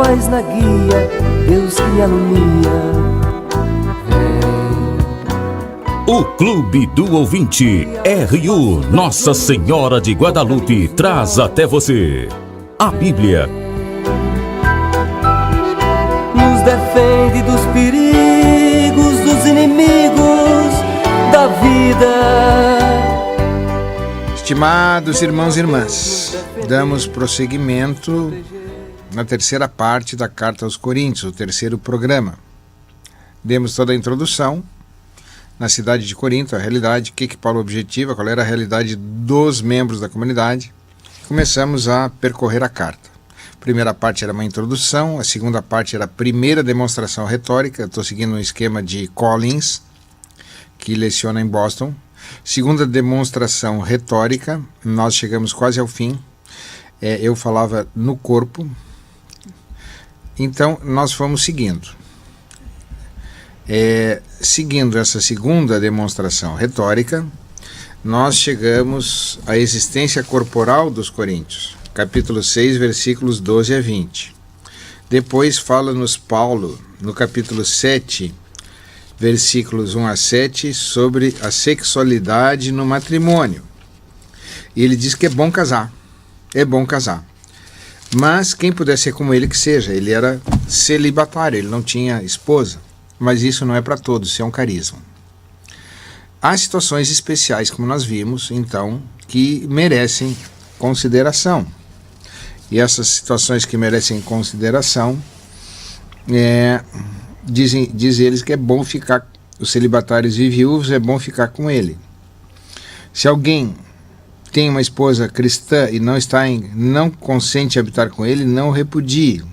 paz na guia, Deus que me alumia. O Clube do Ouvinte RU Nossa Senhora de Guadalupe traz até você a Bíblia. Nos defende dos perigos, dos inimigos da vida. Estimados irmãos e irmãs, damos prosseguimento na terceira parte da Carta aos Coríntios, o terceiro programa. Demos toda a introdução na cidade de Corinto, a realidade, o que Paulo objetiva, qual era a realidade dos membros da comunidade. Começamos a percorrer a carta. A primeira parte era uma introdução, a segunda parte era a primeira demonstração retórica. Estou seguindo um esquema de Collins, que leciona em Boston. Segunda demonstração retórica, nós chegamos quase ao fim. Eu falava no corpo. Então, nós fomos seguindo. Seguindo essa segunda demonstração retórica, nós chegamos à existência corporal dos coríntios, capítulo 6, versículos 12 a 20. Depois fala-nos Paulo, no capítulo 7, versículos 1 a 7, sobre a sexualidade no matrimônio. E ele diz que é bom casar, mas quem puder ser como ele que seja. Ele era celibatário, ele não tinha esposa. Mas isso não é para todos, isso é um carisma. Há situações especiais, como nós vimos, então, que merecem consideração. E essas situações que merecem consideração, diz eles que é bom ficar, os celibatários e viúvos, é bom ficar com ele. Se alguém tem uma esposa cristã e não consente habitar com ele, não repudie.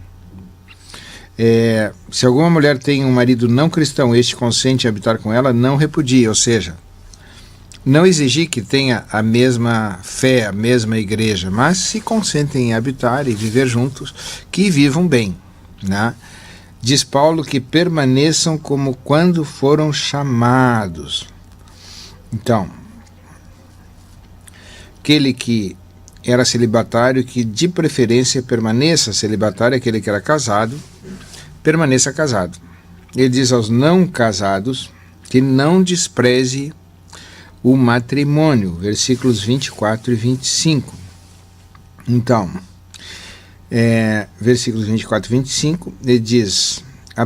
Se alguma mulher tem um marido não cristão, este consente em habitar com ela, não repudie, ou seja, não exigir que tenha a mesma fé, a mesma igreja, mas se consentem em habitar e viver juntos, que vivam bem, né? Diz Paulo que permaneçam como quando foram chamados. Então, aquele que era celibatário, que de preferência permaneça celibatário, aquele que era casado, permaneça casado. Ele diz aos não casados que não despreze o matrimônio, versículos 24 e 25. Então, versículos 24 e 25, ele diz: a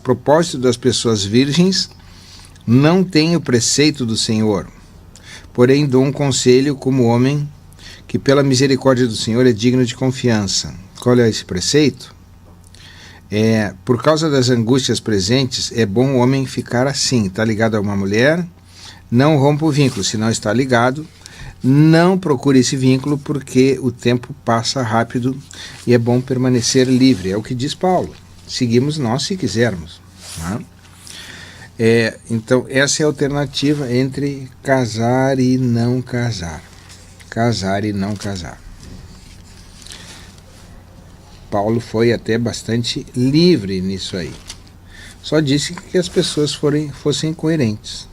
propósito das pessoas virgens, não tenho preceito do Senhor, porém dou um conselho como homem que pela misericórdia do Senhor é digno de confiança. Qual é esse preceito? Por causa das angústias presentes, é bom o homem ficar assim, está ligado a uma mulher, não rompa o vínculo. Se não está ligado, não procure esse vínculo, porque o tempo passa rápido e é bom permanecer livre. É o que diz Paulo. Seguimos nós se quisermos. Né? Então, essa é a alternativa entre casar e não casar. Casar e não casar. Paulo foi até bastante livre nisso aí. Só disse que as pessoas fossem coerentes.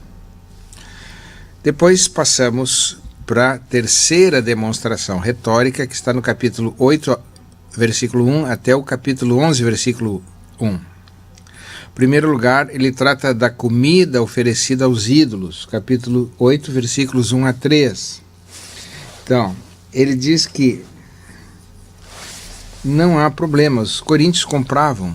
Depois passamos para a terceira demonstração retórica, que está no capítulo 8, versículo 1, até o capítulo 11, versículo 1. Em primeiro lugar, ele trata da comida oferecida aos ídolos, capítulo 8, versículos 1 a 3. Então, ele diz que não há problema. Os coríntios compravam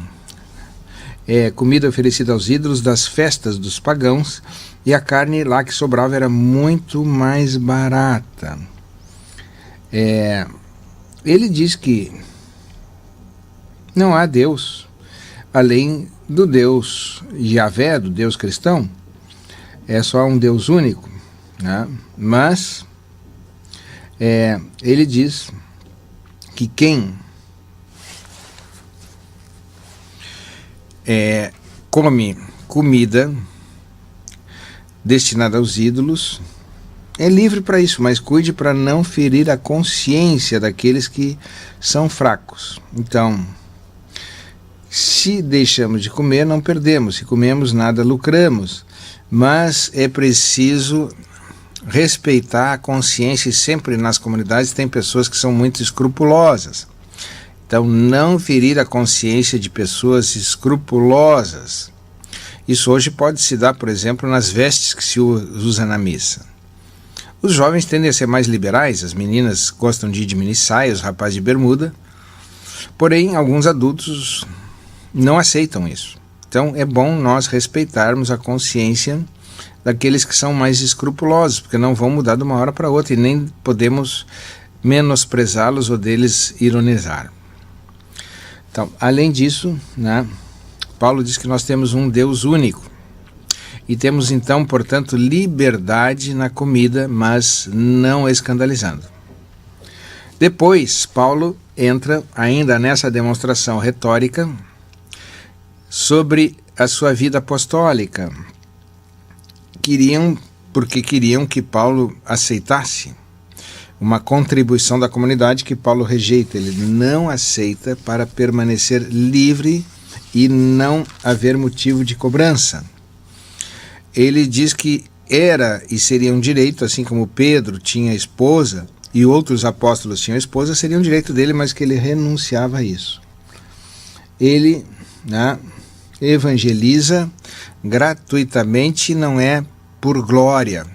comida oferecida aos ídolos das festas dos pagãos, e a carne lá que sobrava era muito mais barata. Ele diz que não há Deus além do Deus Yahvé, do Deus cristão. É só um Deus único, né? Mas ele diz que quem come comida destinada aos ídolos é livre para isso, mas cuide para não ferir a consciência daqueles que são fracos. Então, se deixamos de comer, não perdemos. Se comemos, nada lucramos. Mas é preciso respeitar a consciência, e sempre nas comunidades tem pessoas que são muito escrupulosas. Então, não ferir a consciência de pessoas escrupulosas. Isso hoje pode se dar, por exemplo, nas vestes que se usa na missa. Os jovens tendem a ser mais liberais, as meninas gostam de ir de minissaia, os rapazes de bermuda, porém, alguns adultos não aceitam isso. Então, é bom nós respeitarmos a consciência daqueles que são mais escrupulosos, porque não vão mudar de uma hora para outra e nem podemos menosprezá-los ou deles ironizar. Então, além disso, Paulo diz que nós temos um Deus único e temos então, portanto, liberdade na comida, mas não escandalizando. Depois, Paulo entra ainda nessa demonstração retórica sobre a sua vida apostólica. Porque queriam que Paulo aceitasse uma contribuição da comunidade que Paulo rejeita. Ele não aceita para permanecer livre e não haver motivo de cobrança. Ele diz que era e seria um direito, assim como Pedro tinha esposa e outros apóstolos tinham esposa, seria um direito dele, mas que ele renunciava a isso. Ele evangeliza gratuitamente, não é por glória.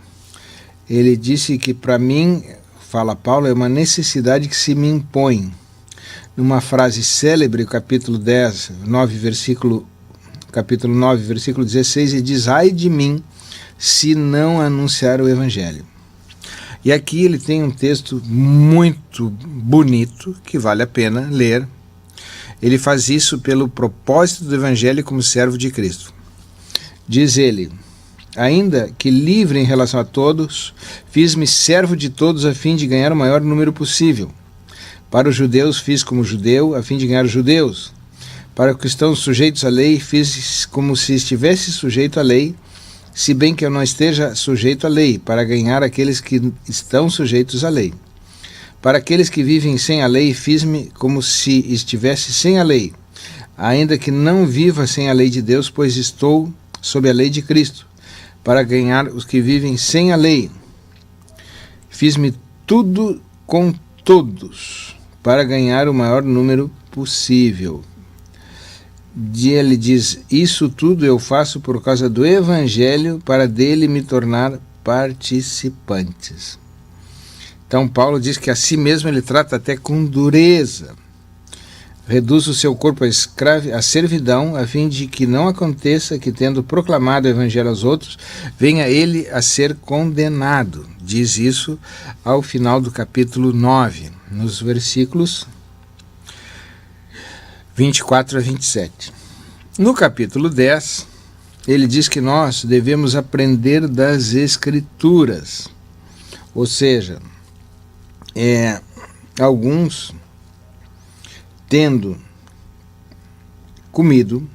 Ele disse que para mim, fala Paulo, é uma necessidade que se me impõe. Numa frase célebre, capítulo 9, versículo 16, ele diz: ai de mim se não anunciar o Evangelho. E aqui ele tem um texto muito bonito, que vale a pena ler. Ele faz isso pelo propósito do Evangelho como servo de Cristo. Diz ele: ainda que livre em relação a todos, fiz-me servo de todos a fim de ganhar o maior número possível. Para os judeus fiz como judeu, a fim de ganhar os judeus. Para os que estão sujeitos à lei, fiz como se estivesse sujeito à lei, se bem que eu não esteja sujeito à lei, para ganhar aqueles que estão sujeitos à lei. Para aqueles que vivem sem a lei, fiz-me como se estivesse sem a lei, ainda que não viva sem a lei de Deus, pois estou sob a lei de Cristo, para ganhar os que vivem sem a lei. Fiz-me tudo com todos, para ganhar o maior número possível. Ele diz: isso tudo eu faço por causa do Evangelho, para dele me tornar participantes. Então Paulo diz que a si mesmo ele trata até com dureza. Reduz o seu corpo à servidão, a fim de que não aconteça que, tendo proclamado o Evangelho aos outros, venha ele a ser condenado. Diz isso ao final do capítulo 9, nos versículos 24 a 27. No capítulo 10, ele diz que nós devemos aprender das Escrituras. Ou seja, alguns tendo comido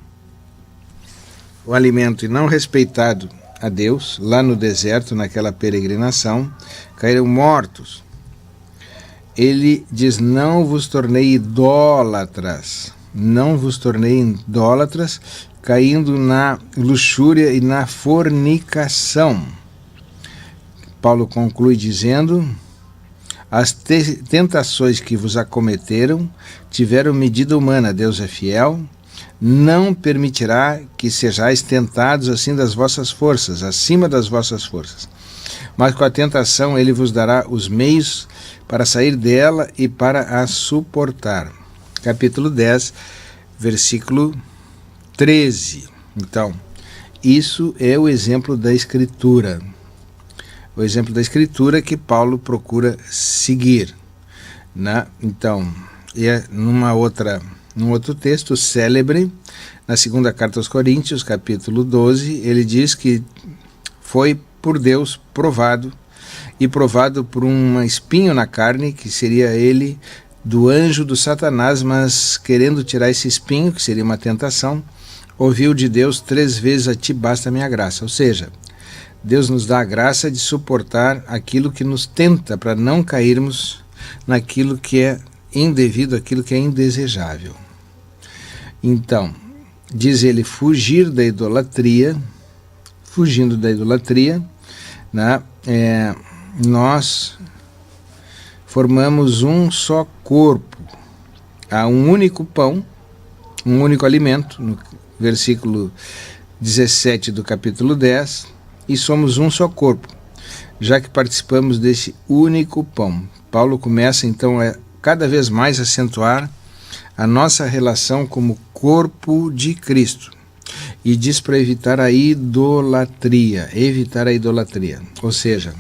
o alimento e não respeitado a Deus, lá no deserto, naquela peregrinação, caíram mortos. Ele diz: não vos tornei idólatras, caindo na luxúria e na fornicação. Paulo conclui dizendo: as tentações que vos acometeram tiveram medida humana, Deus é fiel, não permitirá que sejais tentados acima das vossas forças, mas com a tentação ele vos dará os meios para sair dela e para a suportar. Capítulo 10, versículo 13. Então, isso é o exemplo da Escritura. O exemplo da Escritura que Paulo procura seguir. Então, num outro texto célebre, na segunda carta aos Coríntios, capítulo 12, ele diz que foi por Deus provado por um espinho na carne, que seria ele do anjo do Satanás, mas querendo tirar esse espinho, que seria uma tentação, ouviu de Deus: 3 vezes a ti basta a minha graça. Ou seja, Deus nos dá a graça de suportar aquilo que nos tenta, para não cairmos naquilo que é indevido, aquilo que é indesejável. Então, diz ele, fugindo da idolatria, nós formamos um só corpo. há um único pão, um único alimento, no versículo 17 do capítulo 10, e somos um só corpo, já que participamos desse único pão. Paulo começa então a cada vez mais acentuar a nossa relação como corpo de Cristo e diz para evitar a idolatria, ou seja,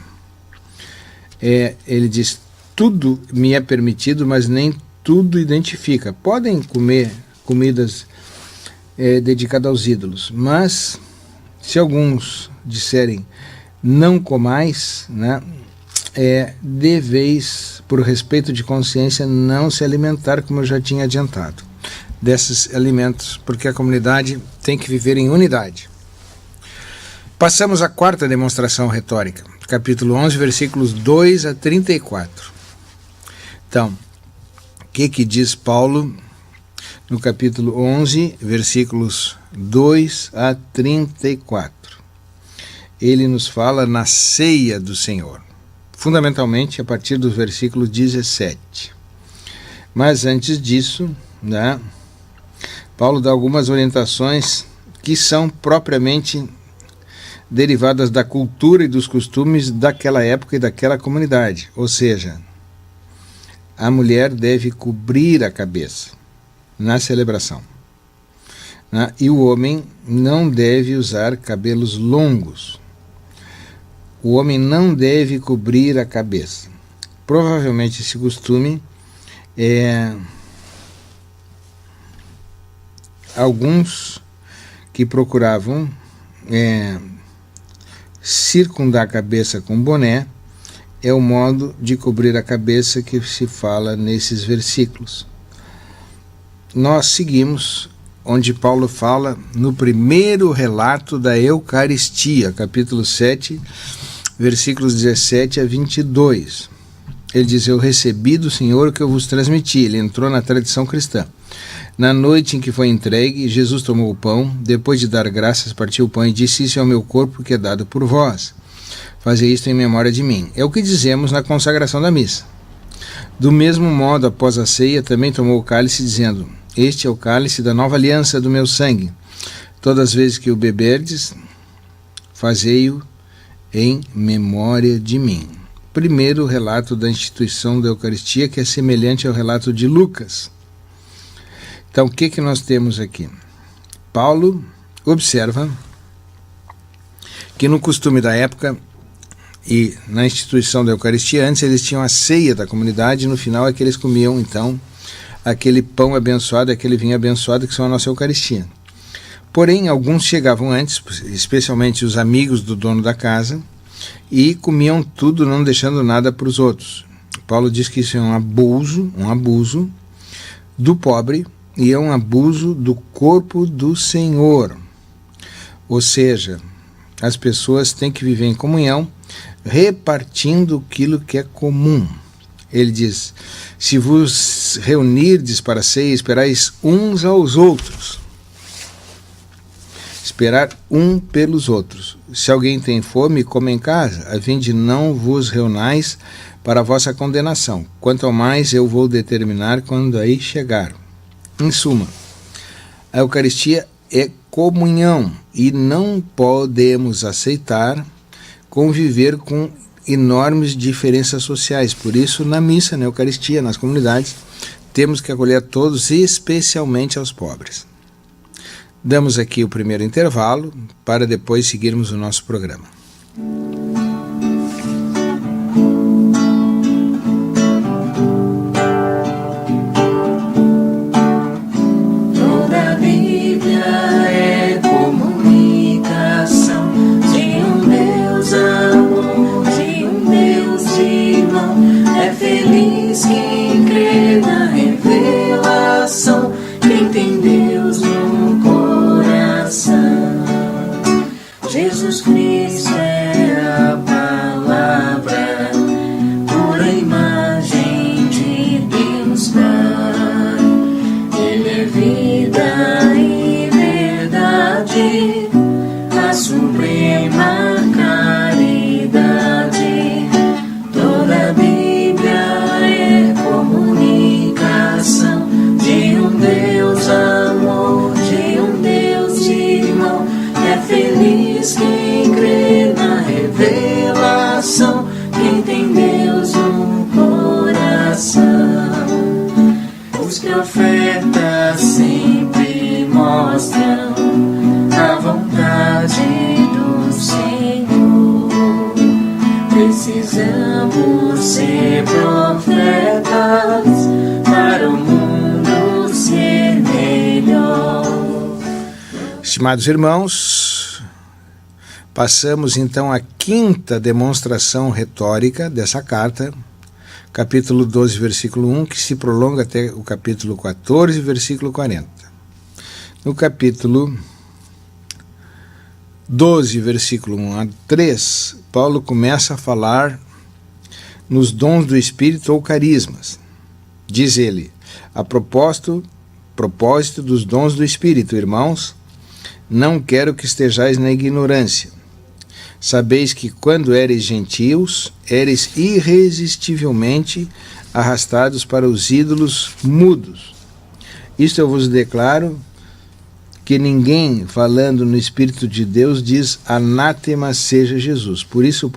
ele diz, tudo me é permitido, mas nem tudo identifica. Podem comer comidas dedicadas aos ídolos, mas se alguns disserem não comais, né, deveis, por respeito de consciência, não se alimentar, como eu já tinha adiantado, desses alimentos, porque a comunidade tem que viver em unidade. Passamos à quarta demonstração retórica, capítulo 11, versículos 2 a 34. Então, o que diz Paulo no capítulo 11, versículos 2 a 34? Ele nos fala na ceia do Senhor, fundamentalmente a partir do versículo 17. Mas antes disso, né, Paulo dá algumas orientações que são propriamente derivadas da cultura e dos costumes daquela época e daquela comunidade. Ou seja, a mulher deve cobrir a cabeça na celebração, né, e o homem não deve usar cabelos longos. O homem não deve cobrir a cabeça. Provavelmente esse costume alguns que procuravam circundar a cabeça com boné é o modo de cobrir a cabeça que se fala nesses versículos. Nós seguimos onde Paulo fala no primeiro relato da Eucaristia, capítulo 7, versículos 17 a 22. Ele diz, eu recebi do Senhor o que eu vos transmiti. Ele entrou na tradição cristã. Na noite em que foi entregue, Jesus tomou o pão, depois de dar graças, partiu o pão e disse, isso é o meu corpo que é dado por vós. Fazei isto em memória de mim. É o que dizemos na consagração da missa. Do mesmo modo, após a ceia, também tomou o cálice, dizendo, este é o cálice da nova aliança do meu sangue. Todas as vezes que o beberdes, fazei-o em memória de mim. Primeiro relato da instituição da Eucaristia, que é semelhante ao relato de Lucas. Então, o que nós temos aqui? Paulo observa que no costume da época e na instituição da Eucaristia, antes eles tinham a ceia da comunidade e no final é que eles comiam, então, aquele pão abençoado, aquele vinho abençoado que são a nossa Eucaristia. Porém, alguns chegavam antes, especialmente os amigos do dono da casa, e comiam tudo, não deixando nada para os outros. Paulo diz que isso é um abuso do pobre e é um abuso do corpo do Senhor. Ou seja, as pessoas têm que viver em comunhão, repartindo aquilo que é comum. Ele diz, se vos reunirdes para a ceia, esperais uns aos outros. Esperar um pelos outros. Se alguém tem fome, come em casa, a fim de não vos reunais para a vossa condenação. Quanto ao mais eu vou determinar quando aí chegar. Em suma, a Eucaristia é comunhão e não podemos aceitar conviver com enormes diferenças sociais. Por isso, na missa, na Eucaristia, nas comunidades, temos que acolher a todos, especialmente aos pobres. Damos aqui o primeiro intervalo para depois seguirmos o nosso programa. Toda a Bíblia é comunicação de um Deus amor, de um Deus irmão. É feliz quem crê na revelação, quem tem Deus no coração. Jesus Cristo é precisamos ser profetas para o mundo ser melhor. Estimados irmãos, passamos então à quinta demonstração retórica dessa carta, capítulo 12, versículo 1, que se prolonga até o capítulo 14, versículo 40. No capítulo 12, versículo 1 a 3, Paulo começa a falar nos dons do Espírito ou carismas. Diz ele: a propósito dos dons do Espírito, irmãos, não quero que estejais na ignorância. Sabeis que quando éreis gentios, éreis irresistivelmente arrastados para os ídolos mudos. Isto eu vos declaro, que ninguém falando no Espírito de Deus diz anátema seja Jesus. Por isso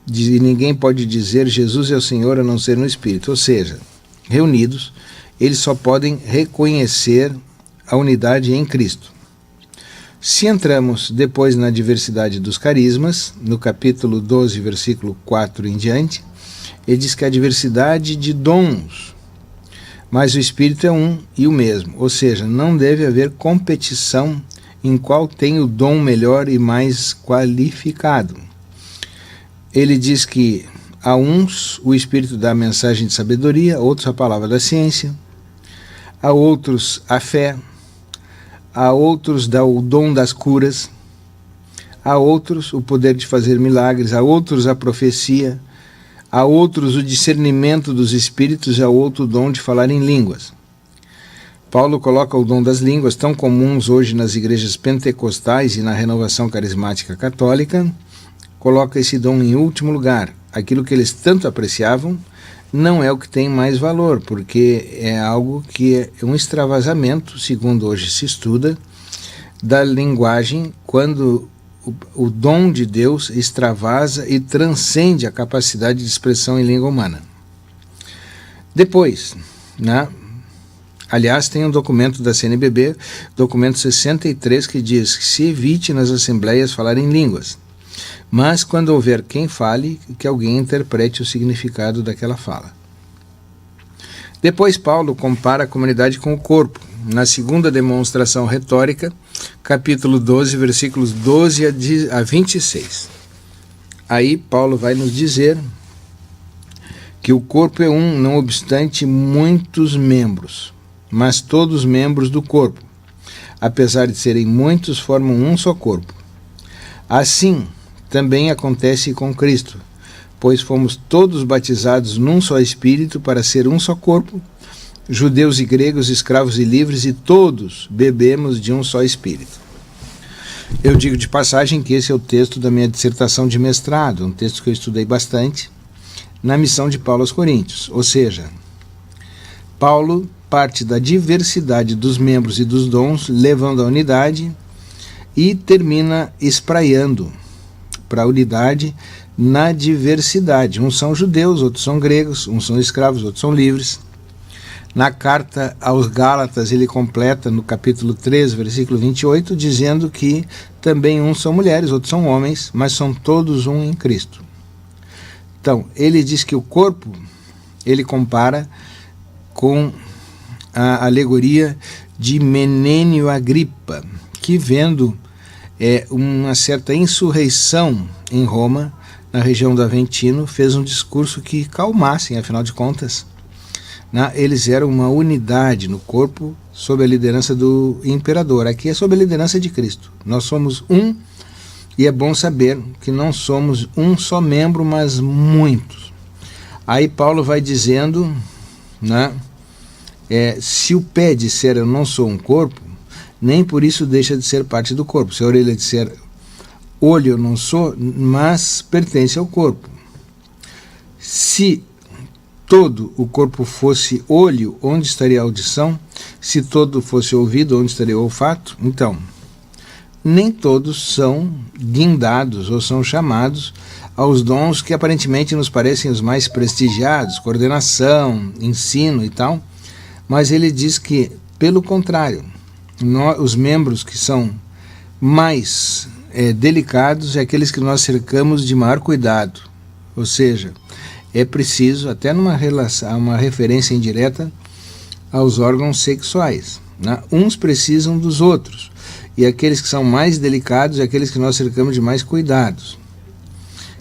ninguém pode dizer Jesus é o Senhor a não ser no Espírito. Ou seja, reunidos, eles só podem reconhecer a unidade em Cristo. Se entramos depois na diversidade dos carismas, no capítulo 12, versículo 4 em diante, ele diz que a diversidade de dons, mas o Espírito é um e o mesmo, ou seja, não deve haver competição em qual tem o dom melhor e mais qualificado. Ele diz que a uns o Espírito dá a mensagem de sabedoria, a outros a palavra da ciência, a outros a fé, a outros dá o dom das curas, a outros o poder de fazer milagres, a outros a profecia, a outros o discernimento dos espíritos, a outro o dom de falar em línguas. Paulo coloca o dom das línguas, tão comuns hoje nas igrejas pentecostais e na renovação carismática católica, coloca esse dom em último lugar. Aquilo que eles tanto apreciavam não é o que tem mais valor, porque é algo que é um extravasamento, segundo hoje se estuda, da linguagem, quando o dom de Deus extravasa e transcende a capacidade de expressão em língua humana. Depois, aliás, tem um documento da CNBB, documento 63, que diz que se evite nas assembleias falar em línguas, mas quando houver quem fale, que alguém interprete o significado daquela fala. Depois Paulo compara a comunidade com o corpo, na segunda demonstração retórica, capítulo 12, versículos 12 a 26. Aí Paulo vai nos dizer que o corpo é um, não obstante muitos membros, mas todos membros do corpo, apesar de serem muitos, formam um só corpo. Assim também acontece com Cristo, pois fomos todos batizados num só Espírito para ser um só corpo, judeus e gregos, escravos e livres, e todos bebemos de um só Espírito. Eu digo de passagem que esse é o texto da minha dissertação de mestrado, um texto que eu estudei bastante, na missão de Paulo aos Coríntios. Ou seja, Paulo parte da diversidade dos membros e dos dons, levando à unidade, e termina espraiando para a unidade na diversidade. Uns são judeus, outros são gregos, uns são escravos, outros são livres. Na carta aos Gálatas ele completa no capítulo 3, versículo 28, dizendo que também uns são mulheres, outros são homens, mas são todos um em Cristo. Então, ele diz que o corpo, ele compara com a alegoria de Menênio Agripa, que vendo uma certa insurreição em Roma, na região do Aventino, fez um discurso que calmassem, afinal de contas, eles eram uma unidade no corpo sob a liderança do imperador. Aqui é sob a liderança de Cristo. Nós somos um, e é bom saber que não somos um só membro, mas muitos. Aí Paulo vai dizendo, se o pé disser eu não sou um corpo, nem por isso deixa de ser parte do corpo. Se a orelha disser olho eu não sou, mas pertence ao corpo. Se todo o corpo fosse olho, onde estaria a audição? Se todo fosse ouvido, onde estaria o olfato? Então, nem todos são guindados ou são chamados aos dons que aparentemente nos parecem os mais prestigiados, coordenação, ensino e tal, mas ele diz que, pelo contrário, os membros que são mais delicados é aqueles que nós cercamos de maior cuidado, Ou seja, é preciso, até numa relação, uma referência indireta aos órgãos sexuais, né? Uns precisam dos outros, e aqueles que são mais delicados é aqueles que nós cercamos de mais cuidados.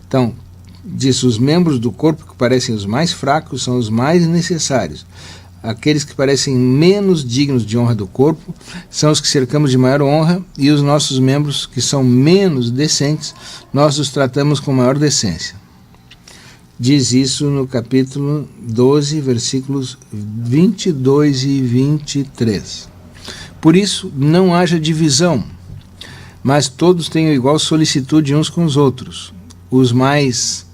Então, diz, os membros do corpo que parecem os mais fracos são os mais necessários. Aqueles que parecem menos dignos de honra do corpo são os que cercamos de maior honra, e os nossos membros que são menos decentes, nós os tratamos com maior decência. Diz isso no capítulo 12, versículos 22 e 23. Por isso, não haja divisão, mas todos tenham igual solicitude uns com os outros, os mais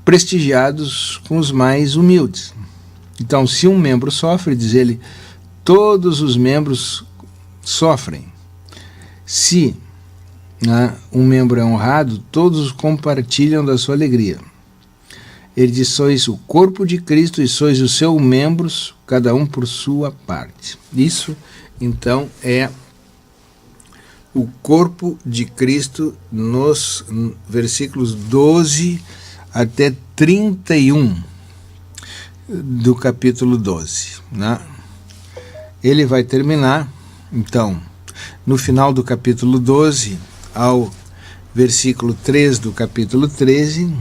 prestigiados com os mais humildes. Então, se um membro sofre, diz ele, todos os membros sofrem. Se um membro é honrado, todos compartilham da sua alegria. Ele diz, sois o corpo de Cristo e sois os seus membros, cada um por sua parte. Isso, então, é o corpo de Cristo nos versículos 12 até 31 do capítulo 12. Né? Ele vai terminar, então, no final do capítulo 12, ao versículo 3 do capítulo 13,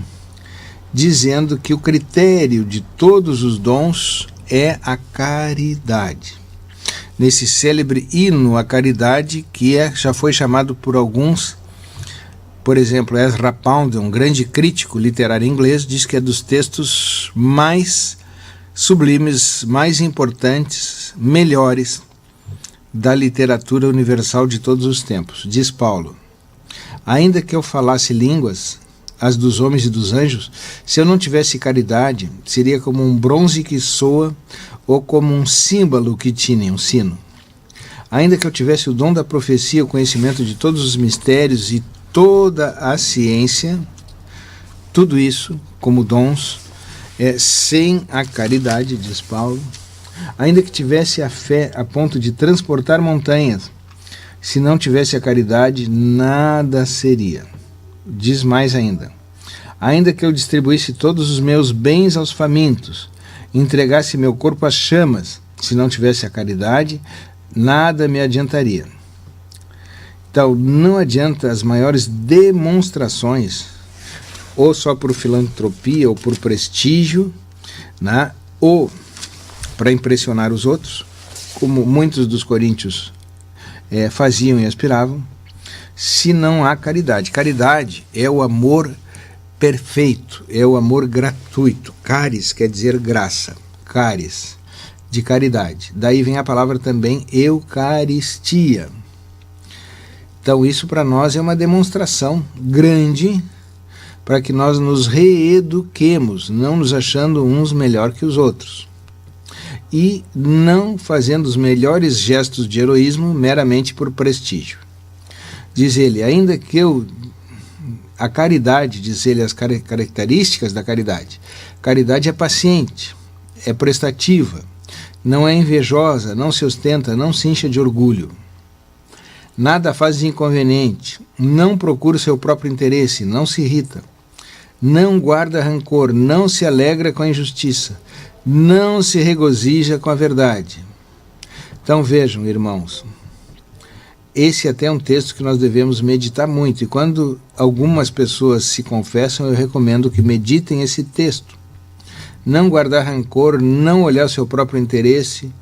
dizendo que o critério de todos os dons é a caridade. Nesse célebre hino à caridade, que já foi chamado por alguns, por exemplo, Ezra Pound, um grande crítico literário inglês, diz que é dos textos mais sublimes, mais importantes, melhores da literatura universal de todos os tempos. Diz Paulo, ainda que eu falasse línguas, as dos homens e dos anjos, se eu não tivesse caridade, seria como um bronze que soa ou como um símbolo que tine, um sino. Ainda que eu tivesse o dom da profecia, o conhecimento de todos os mistérios e toda a ciência, tudo isso, como dons, sem a caridade, diz Paulo, ainda que tivesse a fé a ponto de transportar montanhas, se não tivesse a caridade, nada seria. Diz mais ainda, ainda que eu distribuísse todos os meus bens aos famintos, entregasse meu corpo às chamas, se não tivesse a caridade, nada me adiantaria. Então, não adianta as maiores demonstrações, ou só por filantropia, ou por prestígio, né? Ou para impressionar os outros, como muitos dos coríntios faziam e aspiravam, se não há caridade. Caridade é o amor perfeito, é o amor gratuito. Caris quer dizer graça, caris, de caridade. Daí vem a palavra também Eucaristia. Então isso para nós é uma demonstração grande para que nós nos reeduquemos, não nos achando uns melhor que os outros. E não fazendo os melhores gestos de heroísmo meramente por prestígio. Diz ele, ainda que a caridade, diz ele as características da caridade. Caridade é paciente, é prestativa, não é invejosa, não se ostenta, não se incha de orgulho. Nada faz de inconveniente, não procura o seu próprio interesse, não se irrita, não guarda rancor, não se alegra com a injustiça, não se regozija com a verdade. Então vejam, irmãos, esse até é um texto que nós devemos meditar muito, e quando algumas pessoas se confessam, eu recomendo que meditem esse texto. Não guardar rancor, não olhar o seu próprio interesse,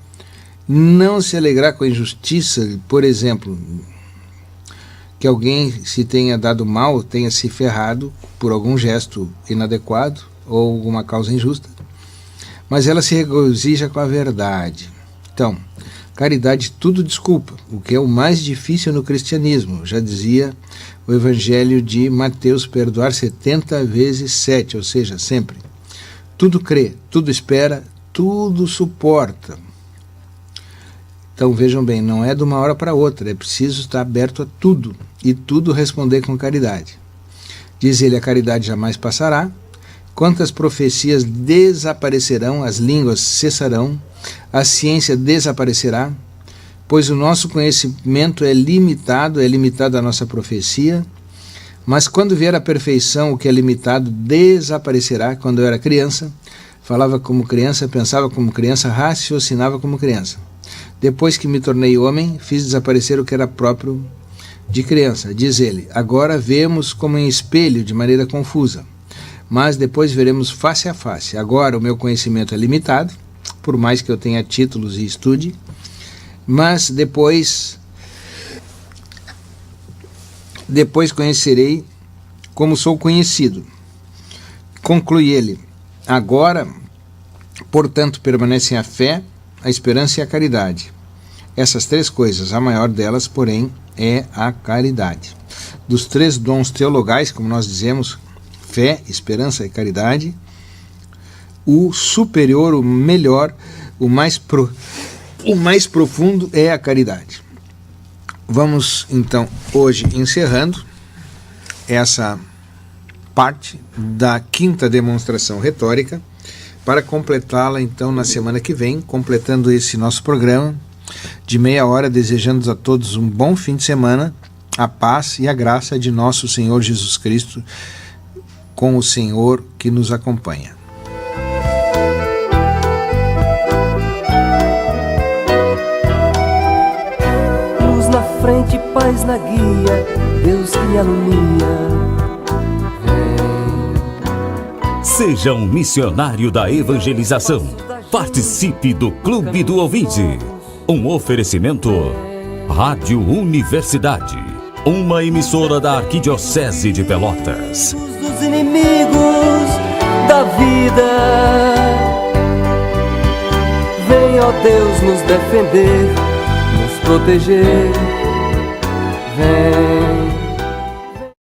não se alegrar com a injustiça, por exemplo, que alguém se tenha dado mal, tenha se ferrado por algum gesto inadequado ou alguma causa injusta, mas ela se regozija com a verdade. Então, caridade tudo desculpa, o que é o mais difícil no cristianismo. Já dizia o Evangelho de Mateus, perdoar 70 vezes 7, ou seja, sempre. Tudo crê, tudo espera, tudo suporta. Então vejam bem, não é de uma hora para outra, é preciso estar aberto a tudo, e tudo responder com caridade. Diz ele, a caridade jamais passará, quantas profecias desaparecerão, as línguas cessarão, a ciência desaparecerá, pois o nosso conhecimento é limitado à nossa profecia, Mas quando vier a perfeição, o que é limitado desaparecerá. Quando eu era criança, falava como criança, pensava como criança, raciocinava como criança. Depois que me tornei homem, fiz desaparecer o que era próprio de criança. Diz ele, agora vemos como em espelho, de maneira confusa, mas depois veremos face a face. Agora o meu conhecimento é limitado, por mais que eu tenha títulos e estude, mas depois conhecerei como sou conhecido. Conclui ele, agora, portanto, permanecem a fé, a esperança e a caridade. Essas 3 coisas, a maior delas, porém, é a caridade. Dos 3 dons teologais, como nós dizemos, fé, esperança e caridade, o superior, o melhor, o mais profundo é a caridade. Vamos, então, hoje encerrando essa parte da 5ª demonstração retórica, para completá-la, então, na semana que vem, completando esse nosso programa de meia hora, desejando a todos um bom fim de semana, a paz e a graça de nosso Senhor Jesus Cristo com o Senhor que nos acompanha. Frente, paz na guia, Deus que alumia. Seja um missionário da evangelização. Participe do Clube do Ouvinte. Um oferecimento Rádio Universidade, uma emissora da Arquidiocese de Pelotas. Dos inimigos da vida, vem, ó Deus, nos defender, nos proteger. Vem.